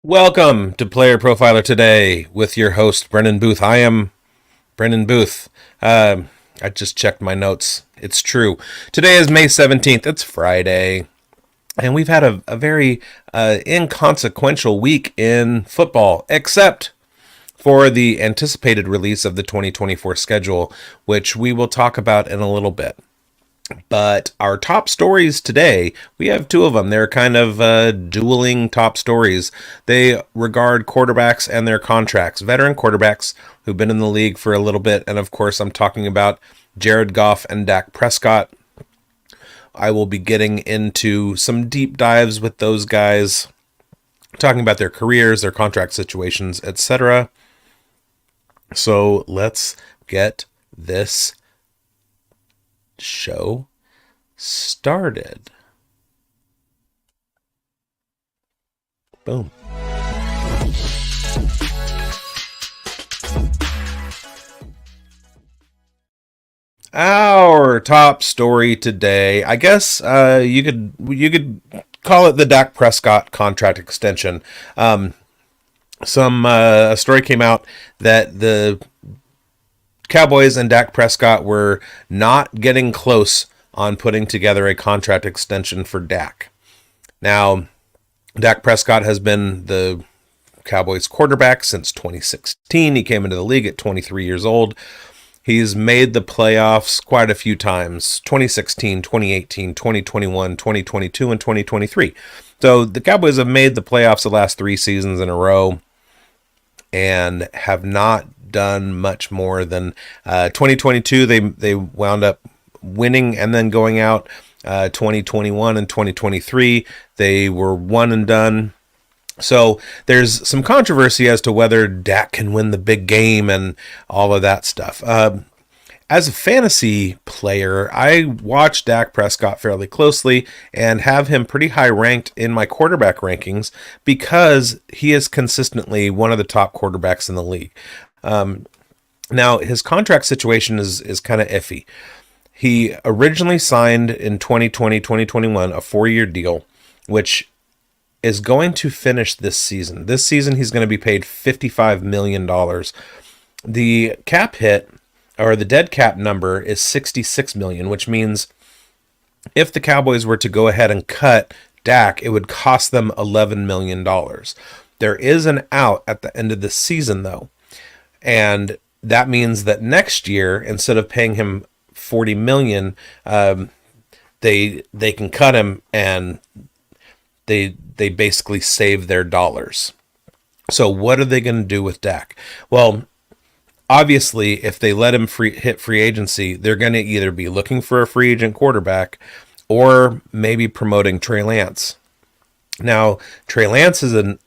Welcome to Player Profiler Today with your host, Brendon Booth. I am Brendon Booth. I just checked my notes. It's true. Today is May 17th. It's Friday. And we've had a very inconsequential week in football, except for the anticipated release of the 2024 schedule, which we will talk about in a little bit. But our top stories today, we have two of them. They're kind of dueling top stories. They regard quarterbacks and their contracts. Veteran quarterbacks who've been in the league for a little bit. And of course, I'm talking about Jared Goff and Dak Prescott. I will be getting into some deep dives with those guys, talking about their careers, their contract situations, etc. So let's get this show started. Boom. Our top story today, I guess you could call it the Dak Prescott contract extension. A story came out that the Cowboys and Dak Prescott were not getting close on putting together a contract extension for Dak. Now, Dak Prescott has been the Cowboys quarterback since 2016. He came into the league at 23 years old. He's made the playoffs quite a few times: 2016, 2018, 2021, 2022, and 2023. So the Cowboys have made the playoffs the last 3 seasons in a row and have not done much more than 2022. They wound up winning and then going out. 2021 and 2023, they were one and done. So there's some controversy as to whether Dak can win the big game and all of that stuff. As a fantasy player, I watch Dak Prescott fairly closely and have him pretty high ranked in my quarterback rankings because he is consistently one of the top quarterbacks in the league. Now, his contract situation is kind of iffy. He originally signed in 2020, 2021 a 4-year deal, which is going to finish this season. This season, he's going to be paid $55 million. The cap hit, or the dead cap number, is $66 million, which means if the Cowboys were to go ahead and cut Dak, it would cost them $11 million. There is an out at the end of the season, though. And that means that next year, instead of paying him $40 million, they can cut him, and they basically save their dollars. So what are they going to do with Dak? Well, obviously, if they let him hit free agency, they're going to either be looking for a free agent quarterback or maybe promoting Trey Lance. Now, Trey Lance is an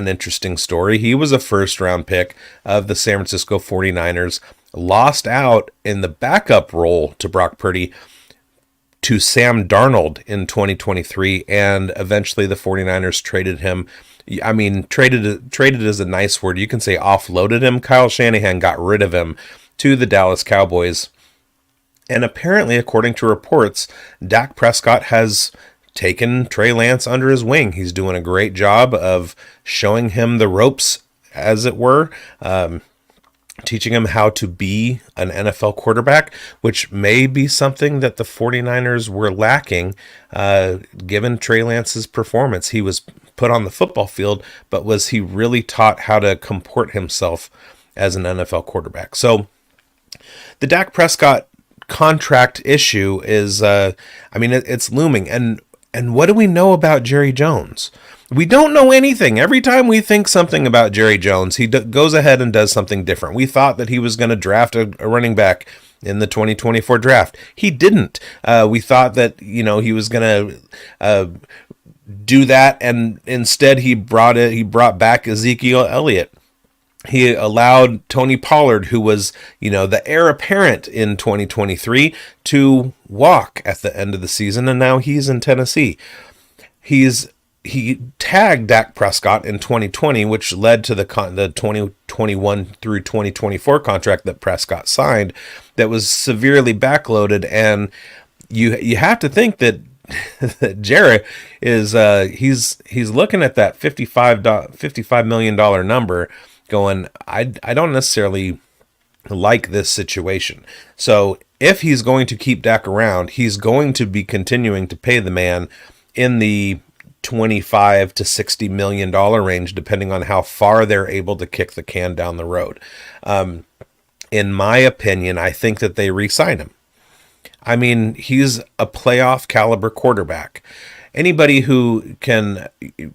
interesting story. He was a first-round pick of the San Francisco 49ers, lost out in the backup role to Brock Purdy to Sam Darnold in 2023, and eventually the 49ers traded him. I mean, traded is a nice word. You can say offloaded him. Kyle Shanahan got rid of him to the Dallas Cowboys. And apparently, according to reports, Dak Prescott has taken Trey Lance under his wing. He's doing a great job of showing him the ropes, as it were, teaching him how to be an NFL quarterback, which may be something that the 49ers were lacking, given Trey Lance's performance. He was put on the football field, but was he really taught how to comport himself as an NFL quarterback? So the Dak Prescott contract issue is, it's looming. And what do we know about Jerry Jones? We don't know anything. Every time we think something about Jerry Jones, he goes ahead and does something different. We thought that he was going to draft a running back in the 2024 draft. He didn't. We thought that, he was going to do that, and instead he brought back Ezekiel Elliott. He allowed Tony Pollard, who was, the heir apparent in 2023, to walk at the end of the season, and now he's in Tennessee. He tagged Dak Prescott in 2020, which led to the 2021 through 2024 contract that Prescott signed that was severely backloaded, and you have to think that Jerry is he's looking at that $55 million number, going, I don't necessarily like this situation. So if he's going to keep Dak around, he's going to be continuing to pay the man in the 25 to 60 million dollar range, depending on how far they're able to kick the can down the road. In my opinion, I think that they re-sign him. I mean, he's a playoff caliber quarterback. Anybody who can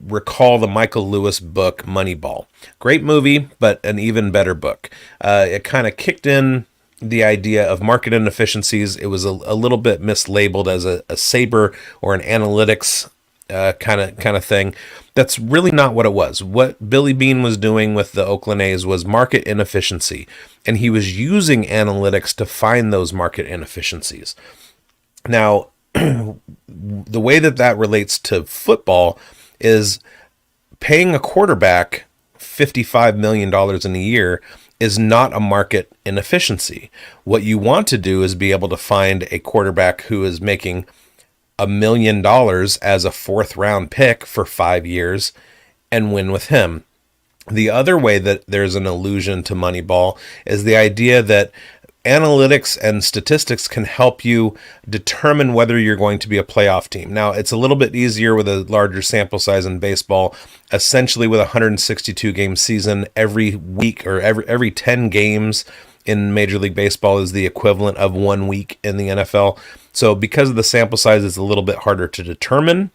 recall the Michael Lewis book Moneyball, great movie, but an even better book. It kind of kicked in the idea of market inefficiencies. It was a little bit mislabeled as a saber or an analytics kind of thing. That's really not what it was. What Billy Beane was doing with the Oakland A's was market inefficiency, and he was using analytics to find those market inefficiencies. Now, the way that relates to football is paying a quarterback $55 million in a year is not a market inefficiency. What you want to do is be able to find a quarterback who is making $1 million as a 4th round pick for 5 years and win with him. The other way that there's an allusion to Moneyball is the idea that analytics and statistics can help you determine whether you're going to be a playoff team. Now, it's a little bit easier with a larger sample size in baseball. Essentially, with a 162 game season, every week or every 10 games in Major League Baseball is the equivalent of 1 week in the NFL. So because of the sample size, it's a little bit harder to determine.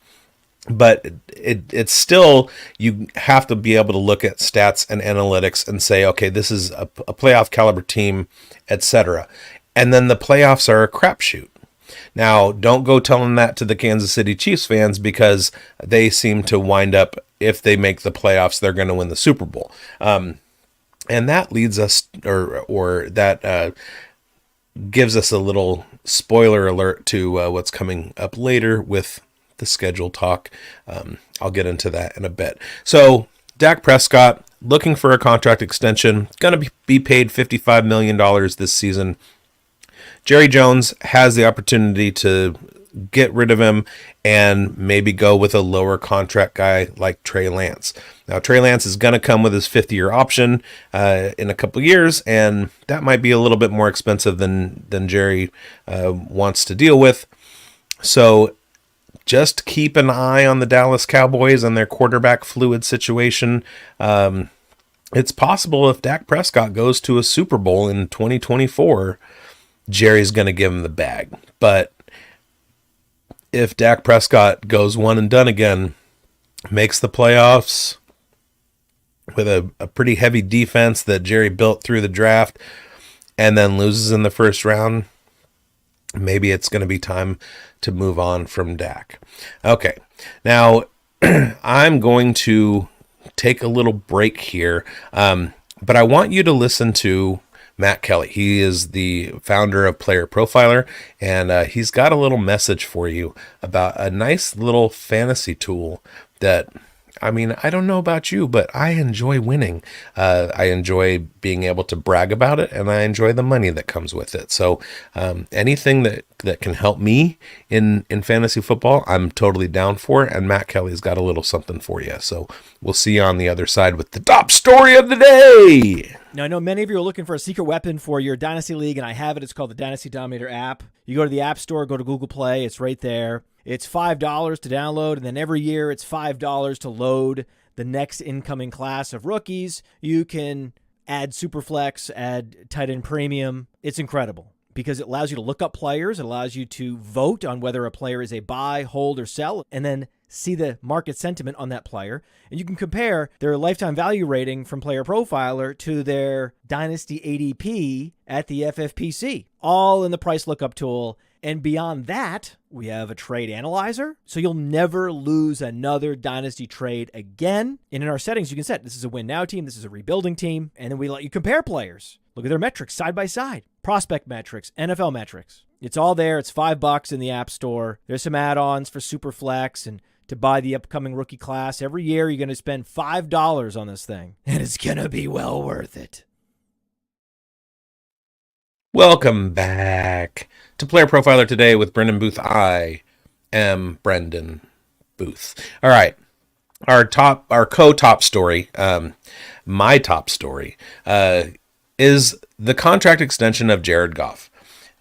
But it's still, you have to be able to look at stats and analytics and say, okay, this is a playoff caliber team, etc. And then the playoffs are a crapshoot. Now, don't go telling that to the Kansas City Chiefs fans, because they seem to wind up, if they make the playoffs, they're going to win the Super Bowl. And that leads us, or that gives us a little spoiler alert to what's coming up later with the schedule talk. I'll get into that in a bit. So Dak Prescott looking for a contract extension, going to be paid $55 million this season. Jerry Jones has the opportunity to get rid of him and maybe go with a lower contract guy like Trey Lance. Now, Trey Lance is going to come with his 5th-year option in a couple years, and that might be a little bit more expensive than Jerry wants to deal with. So just keep an eye on the Dallas Cowboys and their quarterback fluid situation. It's possible if Dak Prescott goes to a Super Bowl in 2024, Jerry's going to give him the bag. But if Dak Prescott goes one and done again, makes the playoffs with a pretty heavy defense that Jerry built through the draft, and then loses in the first round, maybe it's going to be time to move on from Dak. Okay, now I'm going to take a little break here, but I want you to listen to Matt Kelly. He is the founder of Player Profiler, and he's got a little message for you about a nice little fantasy tool that, I mean, I don't know about you, but I enjoy winning. I enjoy being able to brag about it, and I enjoy the money that comes with it. So anything that can help me in fantasy football, I'm totally down for it, and Matt Kelly's got a little something for you. So we'll see you on the other side with the top story of the day. Now, I know many of you are looking for a secret weapon for your Dynasty League, and I have it. It's called the Dynasty Dominator app. You go to the App Store, go to Google Play. It's right there. It's $5 to download, and then every year it's $5 to load the next incoming class of rookies. You can add Superflex, add tight end premium. It's incredible because it allows you to look up players. It allows you to vote on whether a player is a buy, hold, or sell, and then see the market sentiment on that player. And you can compare their lifetime value rating from Player Profiler to their Dynasty ADP at the FFPC, all in the price lookup tool. And beyond that, we have a trade analyzer, so you'll never lose another Dynasty trade again. And in our settings, you can set this is a win now team, this is a rebuilding team, and then we let you compare players. Look at their metrics side by side, prospect metrics, NFL metrics. It's all there. It's $5 in the App Store. There's some add-ons for Superflex and to buy the upcoming rookie class. Every year, you're going to spend $5 on this thing, and it's going to be well worth it. Welcome back to Player Profiler Today with Brendon Booth. I am Brendon Booth. All right. Our co-top story, my top story, is the contract extension of Jared Goff.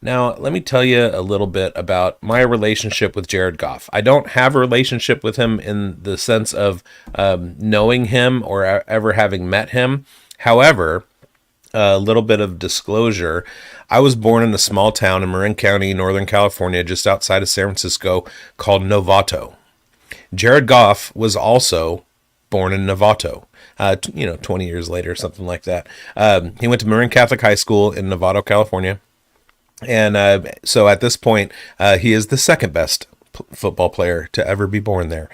Now, let me tell you a little bit about my relationship with Jared Goff. I don't have a relationship with him in the sense of knowing him or ever having met him. However, a little bit of disclosure. I was born in a small town in Marin County, Northern California, just outside of San Francisco, called Novato. Jared Goff was also born in Novato, 20 years later, something like that. He went to Marin Catholic High School in Novato, California. And so at this point, he is the second best football player to ever be born there.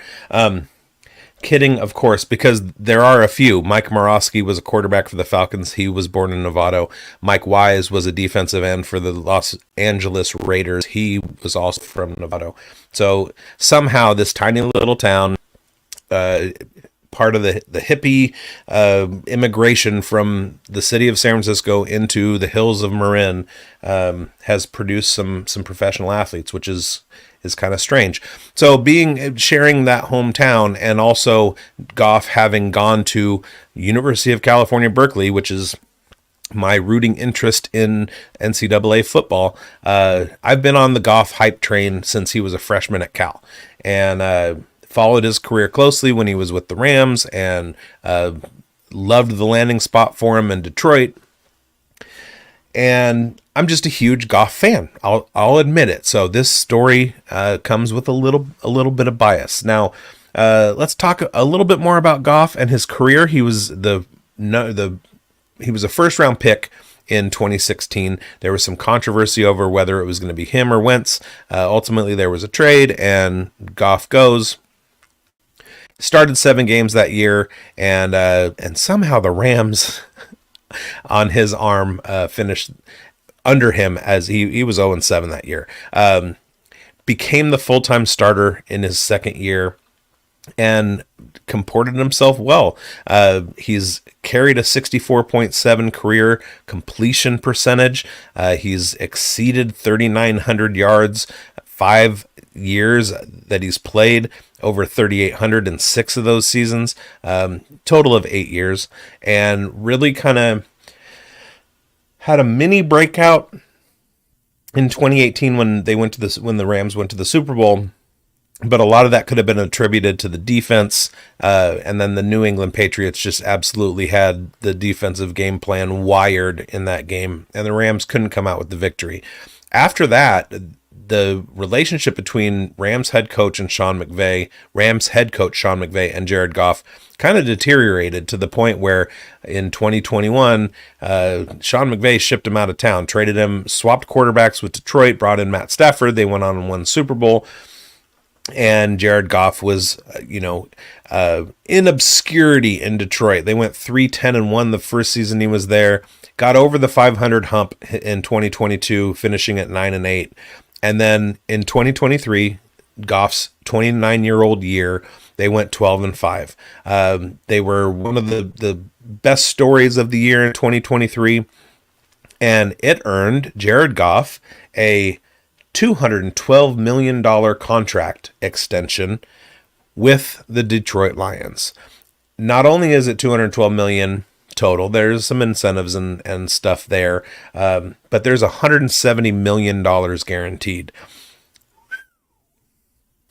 Kidding, of course, because there are a few. Mike Morosky was a quarterback for the Falcons. He was born in Novato. Mike Wise was a defensive end for the Los Angeles Raiders. He was also from Novato. So somehow this tiny little town, part of the hippie immigration from the city of San Francisco into the hills of Marin, has produced some professional athletes, which is kind of strange. So sharing that hometown, and also Goff having gone to University of California, Berkeley, which is my rooting interest in NCAA football. I've been on the Goff hype train since he was a freshman at Cal, and followed his career closely when he was with the Rams, and loved the landing spot for him in Detroit. And I'm just a huge Goff fan. I'll admit it. So this story comes with a little bit of bias. Now, let's talk a little bit more about Goff and his career. He was a first round pick in 2016. There was some controversy over whether it was going to be him or Wentz. Ultimately, there was a trade, and Goff goes. Started 7 games that year, and somehow the Rams on his arm finished under him, as he was 0-7 that year. Became the full-time starter in his second year and comported himself well. He's carried a 64.7 career completion percentage. He's exceeded 3,900 yards 5 years that he's played, over 3,800 in 6 of those seasons, total of 8 years, and really kind of had a mini breakout in 2018 when the Rams went to the Super Bowl. But a lot of that could have been attributed to the defense, and then the New England Patriots just absolutely had the defensive game plan wired in that game, and the Rams couldn't come out with the victory. After that, the relationship between Rams head coach Sean McVay and Jared Goff kind of deteriorated to the point where in 2021, Sean McVay shipped him out of town, traded him, swapped quarterbacks with Detroit, brought in Matt Stafford. They went on and won Super Bowl. And Jared Goff was, in obscurity in Detroit. They went 3-10-1 the first season he was there, got over the 500 hump in 2022, finishing at 9-8. And then in 2023, Goff's 29-year-old year, they went 12-5. They were one of the best stories of the year in 2023, and it earned Jared Goff a $212 million contract extension with the Detroit Lions. Not only is it $212 million total, there's some incentives and stuff there, but there's $170 million guaranteed.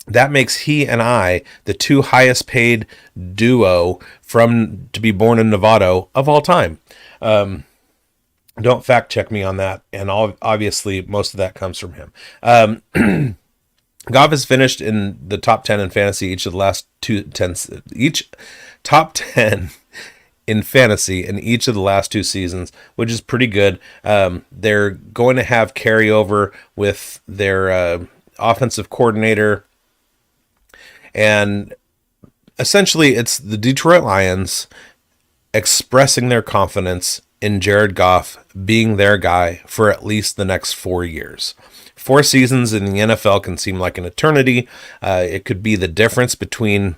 That makes he and I the 2 highest paid duo to be born in Novato of all time. Don't fact check me on that, and obviously most of that comes from him. Goff has finished in the top 10 in fantasy each top 10 in fantasy in each of the last 2 seasons, which is pretty good. They're going to have carryover with their offensive coordinator, and essentially it's the Detroit Lions expressing their confidence in Jared Goff being their guy for at least the next 4 years. 4 seasons in the NFL can seem like an eternity. It could be the difference between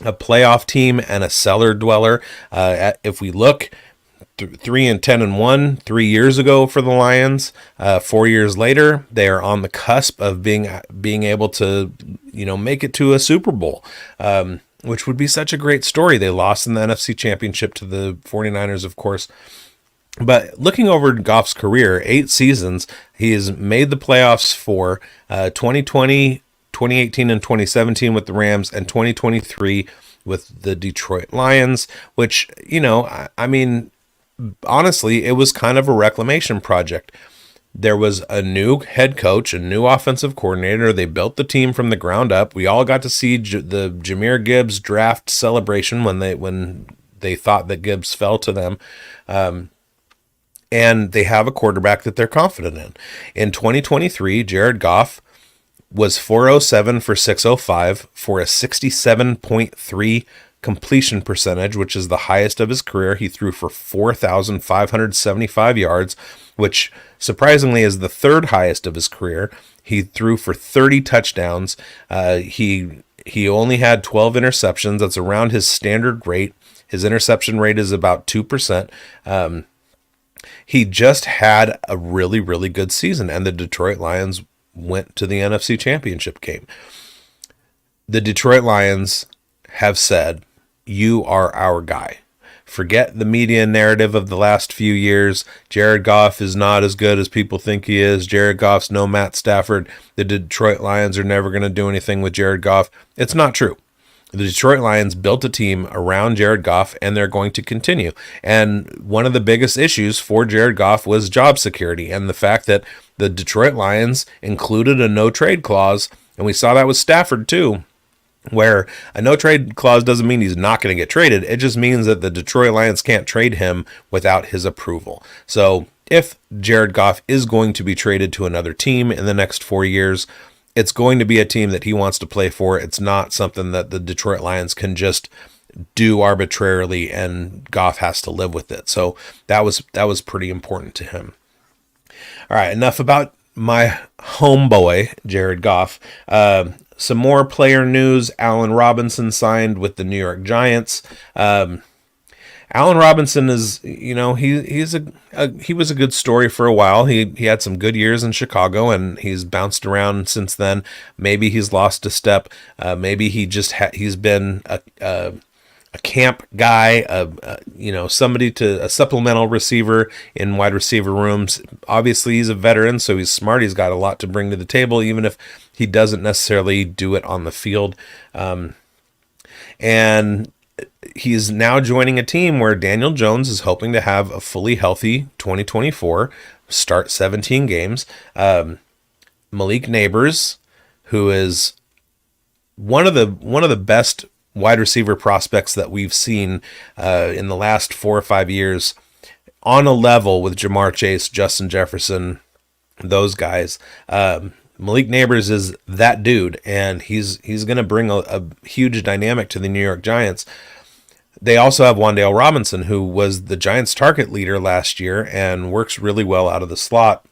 a playoff team and a cellar dweller. If we look, 3-10-1 3 years ago for the Lions. 4 years later, they are on the cusp of being able to, make it to a Super Bowl, which would be such a great story. They lost in the NFC Championship to the 49ers, of course. But looking over Goff's career, 8 seasons, he has made the playoffs for 2020, 2018, and 2017 with the Rams, and 2023 with the Detroit Lions, which, honestly, it was kind of a reclamation project. There was a new head coach, a new offensive coordinator. They built the team from the ground up. We all got to see the Jahmyr Gibbs draft celebration when they thought that Gibbs fell to them. And they have a quarterback that they're confident in. In 2023, Jared Goff was 407 for 605 for a 67.3 completion percentage, which is the highest of his career. He threw for 4,575 yards, which surprisingly is the third highest of his career. He threw for 30 touchdowns. He only had 12 interceptions. That's around his standard rate. His interception rate is about 2%. He just had a really, really good season, and the Detroit Lions went to the NFC Championship game. The Detroit Lions have said, you are our guy. Forget the media narrative of the last few years. Jared Goff is not as good as people think he is. Jared Goff's no Matt Stafford. The Detroit Lions are never going to do anything with Jared Goff. It's not true. The Detroit Lions built a team around Jared Goff, and they're going to continue. And one of the biggest issues for Jared Goff was job security, and the fact that the Detroit Lions included a no-trade clause, and we saw that with Stafford too, where a no-trade clause doesn't mean he's not going to get traded. It just means that the Detroit Lions can't trade him without his approval. So if Jared Goff is going to be traded to another team in the next 4 years, it's going to be a team that he wants to play for. It's not something that the Detroit Lions can just do arbitrarily and Goff has to live with it. So that was pretty important to him. All right, enough about my homeboy, Jared Goff. Some more player news. Allen Robinson signed with the New York Giants. Allen Robinson is, he was a good story for a while. He had some good years in Chicago, and he's bounced around since then. Maybe he's lost a step. Maybe he's been a camp guy, somebody a supplemental receiver in wide receiver rooms. Obviously, he's a veteran, so he's smart. He's got a lot to bring to the table, even if he doesn't necessarily do it on the field. And he's now joining a team where Daniel Jones is hoping to have a fully healthy 2024, start 17 games. Malik Neighbors, who is one of the best wide receiver prospects that we've seen in the last 4 or 5 years, on a level with Jamar Chase, Justin Jefferson, those guys. Malik Neighbors is that dude, and he's going to bring a huge dynamic to the New York Giants. They also have Wan'Dale Robinson, who was the Giants' target leader last year and works really well out of the slot.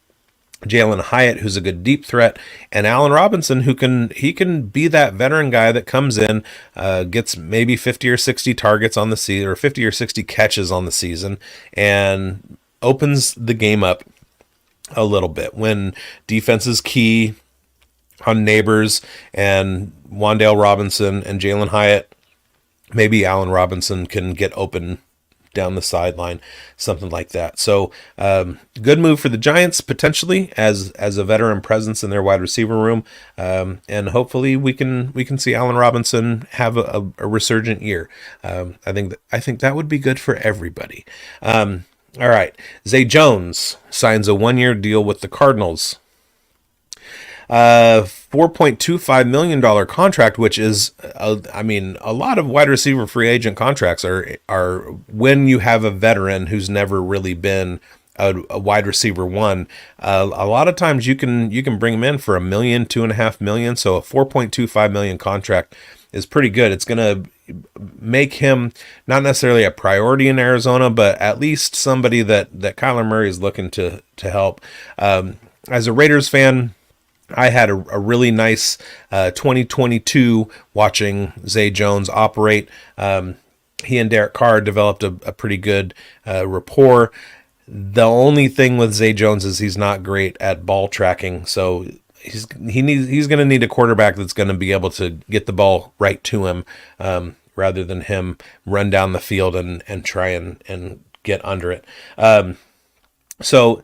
Jalen Hyatt, who's a good deep threat, and Allen Robinson, who can be that veteran guy that comes in, gets maybe 50 or 60 targets on the season, or 50 or 60 catches on the season, and opens the game up a little bit when defense is key on Neighbors and Wan'Dale Robinson and Jalen Hyatt. Maybe Allen Robinson can get open down the sideline, something like that. So good move for the Giants, potentially, as a veteran presence in their wide receiver room. And hopefully we can see Allen Robinson have a resurgent year. I think that would be good for everybody. All right. Zay Jones signs a 1-year deal with the Cardinals. $4.25 million contract, which is, a lot of wide receiver free agent contracts are when you have a veteran who's never really been a wide receiver one. A lot of times you can bring him in for $1 million, $2.5 million. So a $4.25 million contract is pretty good. It's going to make him not necessarily a priority in Arizona, but at least somebody that Kyler Murray is looking to help. As a Raiders fan, I had a really nice 2022 watching Zay Jones operate. he and Derek Carr developed a pretty good rapport. The only thing with Zay Jones is he's not great at ball tracking, so he's going to need a quarterback that's going to be able to get the ball right to him, rather than him run down the field and try and get under it. So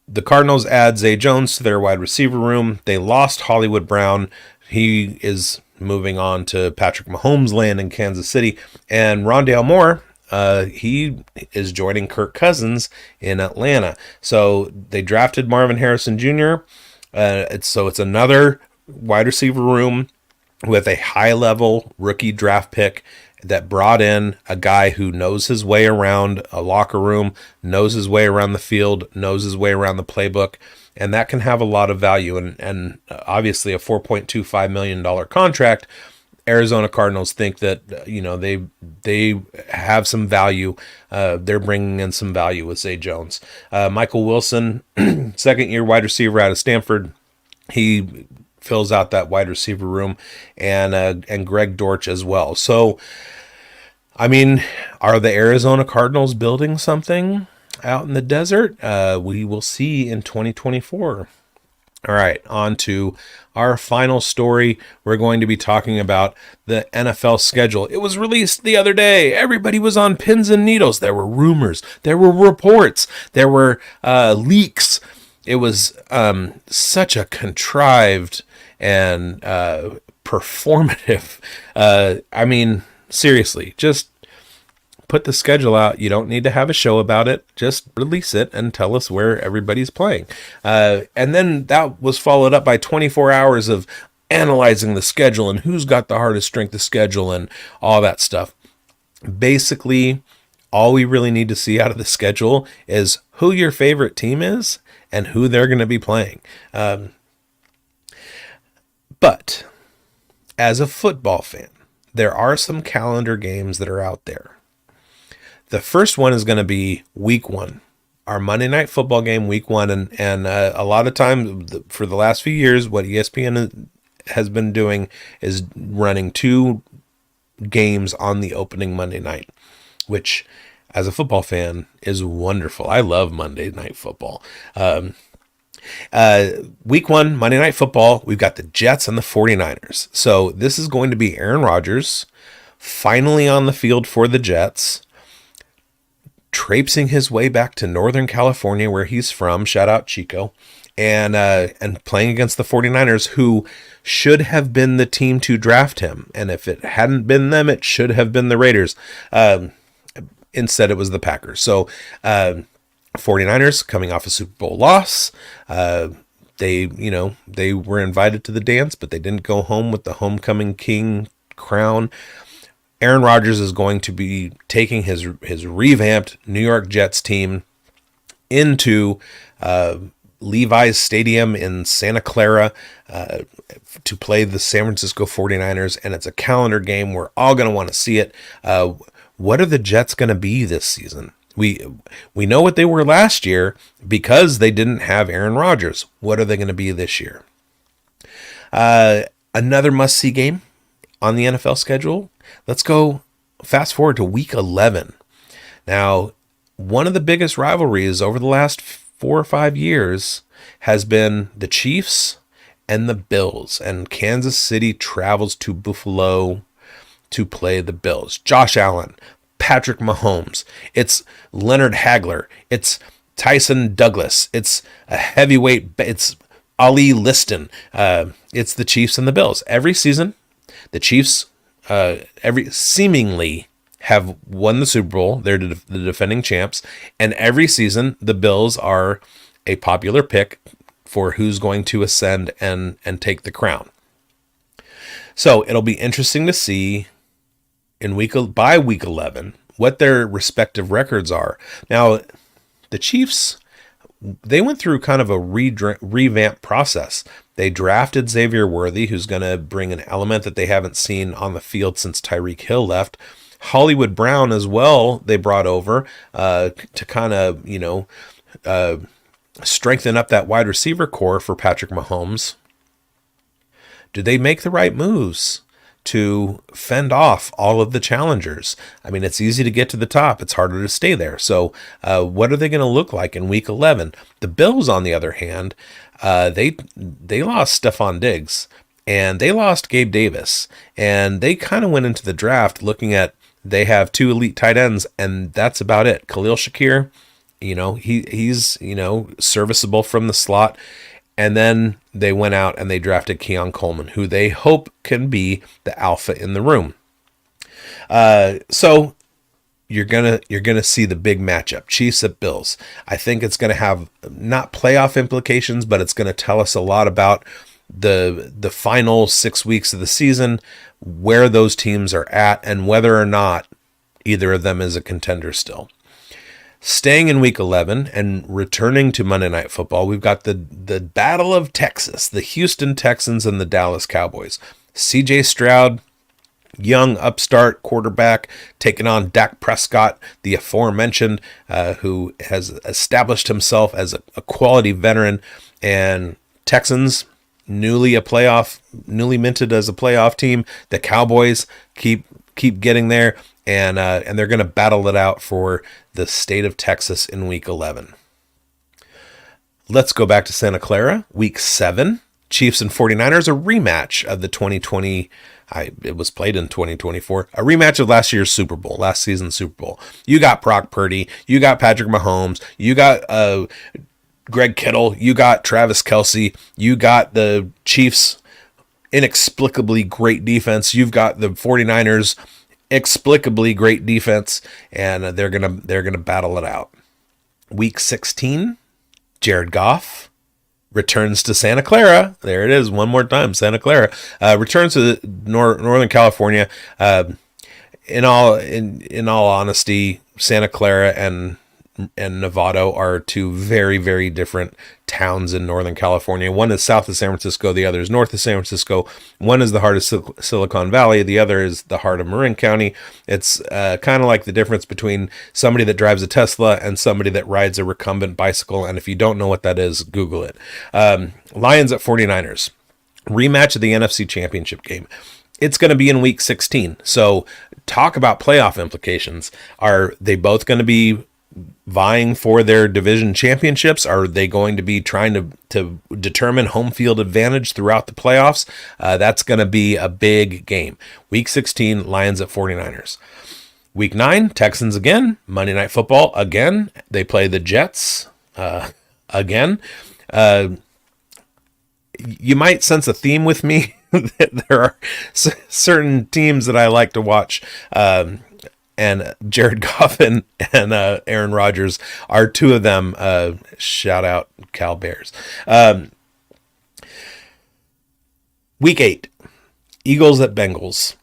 the Cardinals add Zay Jones to their wide receiver room. They lost Hollywood Brown. He is moving on to Patrick Mahomes land in Kansas City, and Rondale Moore, he is joining Kirk Cousins in Atlanta. So they drafted Marvin Harrison Jr. It's another wide receiver room with a high-level rookie draft pick that brought in a guy who knows his way around a locker room, knows his way around the field, knows his way around the playbook, and that can have a lot of value. And obviously a $4.25 million contract, Arizona Cardinals think that they have some value. They're bringing in some value with Zay Jones. Michael Wilson, second-year wide receiver out of Stanford, he fills out that wide receiver room, and Greg Dortch as well. So, I mean, are the Arizona Cardinals building something out in the desert? We will see in 2024. All right, on to our final story. We're going to be talking about the NFL schedule. It was released the other day. Everybody was on pins and needles. There were rumors. There were reports. There were leaks. It was such a contrived and performative. I mean, seriously, just put the schedule out. You don't need to have a show about it. Just release it and tell us where everybody's playing. And then that was followed up by 24 hours of analyzing the schedule and who's got the hardest strength of schedule and all that stuff. Basically, all we really need to see out of the schedule is who your favorite team is and who they're going to be playing. But as a football fan, there are some calendar games that are out there. The first one is going to be week 1, our Monday Night Football game, week 1. And a lot of times for the last few years, what ESPN has been doing is running 2 games on the opening Monday night, which as a football fan is wonderful. I love Monday Night Football. Week 1, Monday Night Football, we've got the Jets and the 49ers. So this is going to be Aaron Rodgers finally on the field for the Jets, traipsing his way back to Northern California where he's from. Shout out Chico. And playing against the 49ers, who should have been the team to draft him. And if it hadn't been them, it should have been the Raiders. Instead, it was the Packers. So 49ers coming off a Super Bowl loss. They were invited to the dance, but they didn't go home with the homecoming king crown. Aaron Rodgers is going to be taking his revamped New York Jets team into Levi's Stadium in Santa Clara to play the San Francisco 49ers, and it's a calendar game. We're all going to want to see it. What are the Jets going to be this season? We know what they were last year because they didn't have Aaron Rodgers. What are they going to be this year? Another must-see game on the NFL schedule. Let's go fast forward to week 11. Now, one of the biggest rivalries over the last 4 or 5 years has been the Chiefs and the Bills, and Kansas City travels to Buffalo to play the Bills. Josh Allen, Patrick Mahomes, it's Leonard Hagler, it's Tyson Douglas, it's a heavyweight, it's Ali Liston, it's the Chiefs and the Bills. Every season, the Chiefs seemingly have won the Super Bowl. They're the defending champs, and every season the Bills are a popular pick for who's going to ascend and take the crown. So it'll be interesting to see by week 11 what their respective records are. Now, the Chiefs, they went through kind of a revamp process. They drafted Xavier Worthy, who's going to bring an element that they haven't seen on the field since Tyreek Hill left. Hollywood Brown as well, they brought over to kind of, strengthen up that wide receiver core for Patrick Mahomes. Do they make the right moves to fend off all of the challengers. I mean, it's easy to get to the top. It's harder to stay there. So what are they going to look like in week 11? The Bills, on the other hand, they lost Stephon Diggs and they lost Gabe Davis, and they kind of went into the draft looking at, they have 2 elite tight ends, and that's about it. Khalil Shakir, he's serviceable from the slot. And then they went out and they drafted Keon Coleman, who they hope can be the alpha in the room. So you're gonna see the big matchup, Chiefs at Bills. I think it's gonna have not playoff implications, but it's gonna tell us a lot about the final 6 weeks of the season, where those teams are at, and whether or not either of them is a contender still. Staying in week 11 and returning to Monday Night Football, we've got the Battle of Texas, the Houston Texans and the Dallas Cowboys. CJ Stroud, young upstart quarterback, taking on Dak Prescott, the aforementioned, who has established himself as a quality veteran. And Texans, newly minted as a playoff team. The Cowboys keep getting there. And they're going to battle it out for the state of Texas in week 11. Let's go back to Santa Clara, week 7. Chiefs and 49ers, a rematch of the 2020. It was played in 2024. A rematch of last season's Super Bowl. You got Brock Purdy. You got Patrick Mahomes. You got Greg Kittle. You got Travis Kelce. You got the Chiefs' inexplicably great defense. You've got the 49ers' explicably great defense, and they're gonna battle it out. Week 16, Jared Goff returns to Santa Clara. There it is, one more time, Santa Clara. Returns to Northern California. In all honesty, Santa Clara and Novato are 2 very, very different towns in Northern California. One is south of San Francisco. The other is north of San Francisco. One is the heart of Silicon Valley. The other is the heart of Marin County. It's kind of like the difference between somebody that drives a Tesla and somebody that rides a recumbent bicycle. And if you don't know what that is, Google it. Lions at 49ers. Rematch of the NFC Championship game. It's going to be in week 16. So talk about playoff implications. Are they both going to be vying for their division championships? Are they going to be trying to determine home field advantage throughout the playoffs? That's going to be a big game. Week 16, Lions at 49ers. Week 9, Texans again. Monday Night Football again. They play the Jets again. You might sense a theme with me. There are certain teams that I like to watch. And Jared Goff and Aaron Rodgers are 2 of them. Shout out Cal Bears. Week 8, Eagles at Bengals.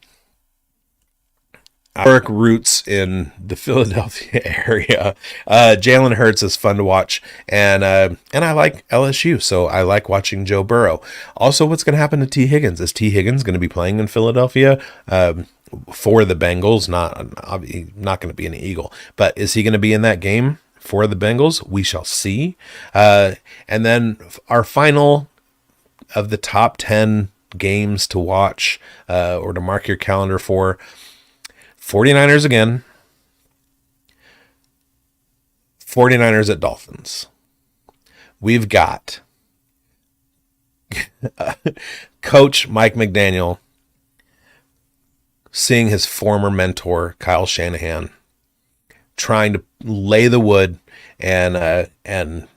Work roots in the Philadelphia area. Jalen Hurts is fun to watch, and I like LSU, so I like watching Joe Burrow. Also, what's going to happen to T. Higgins? Is T. Higgins going to be playing in Philadelphia? For the Bengals, not going to be an Eagle, but is he going to be in that game for the Bengals? We shall see. And then our final of the top 10 games to watch or to mark your calendar for: 49ers again, 49ers at Dolphins. We've got Coach Mike McDaniel seeing his former mentor, Kyle Shanahan, trying to lay the wood and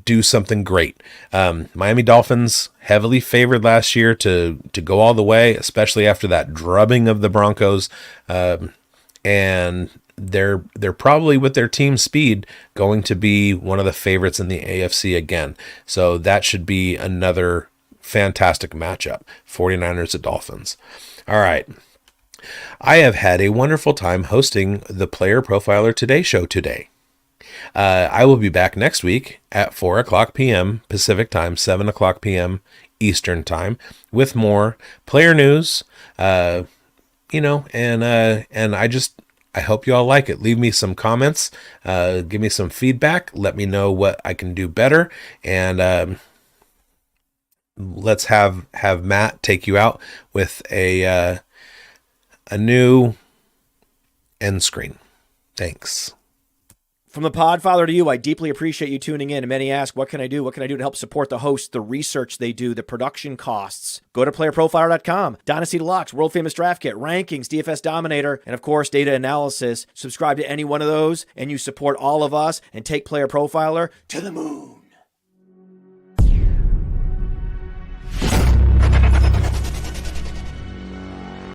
do something great. Miami Dolphins heavily favored last year to go all the way, especially after that drubbing of the Broncos. And they're probably, with their team speed, going to be one of the favorites in the AFC again. So that should be another fantastic matchup. 49ers at Dolphins. All right. I have had a wonderful time hosting the Player Profiler Today show today. I will be back next week at 4 o'clock p.m. Pacific time, 7 o'clock p.m. Eastern time, with more player news, and I hope you all like it. Leave me some comments, give me some feedback, let me know what I can do better, and let's have Matt take you out with a a new end screen. Thanks. From the Podfather to you, I deeply appreciate you tuning in. And many ask, what can I do? What can I do to help support the hosts, the research they do, the production costs? Go to playerprofiler.com, Dynasty Deluxe, World Famous Draft Kit, Rankings, DFS Dominator, and of course, data analysis. Subscribe to any one of those, and you support all of us and take Player Profiler to the moon.